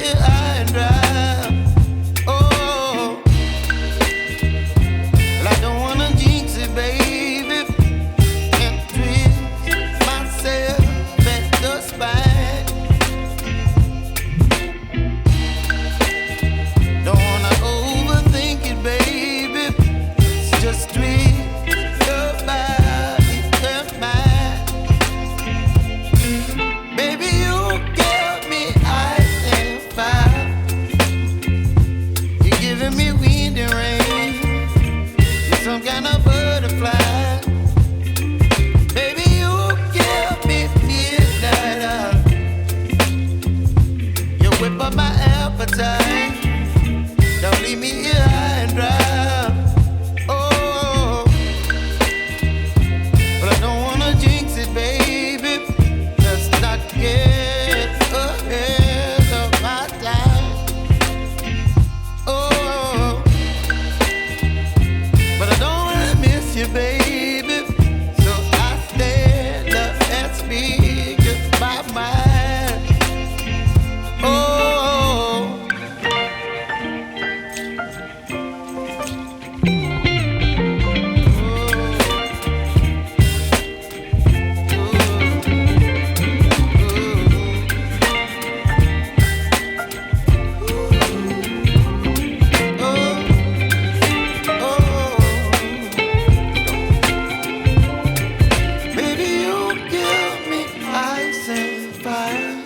high and dry. Oh, well, I don't wanna jinx it, baby, and twist myself at the spine. Don't wanna overthink it, baby. It's just twist your body and mine. Baby, you give me ice and fire. You're giving me wind and rain. You're some kind of butterfly. Baby, you give me midnight. You whip up my appetite.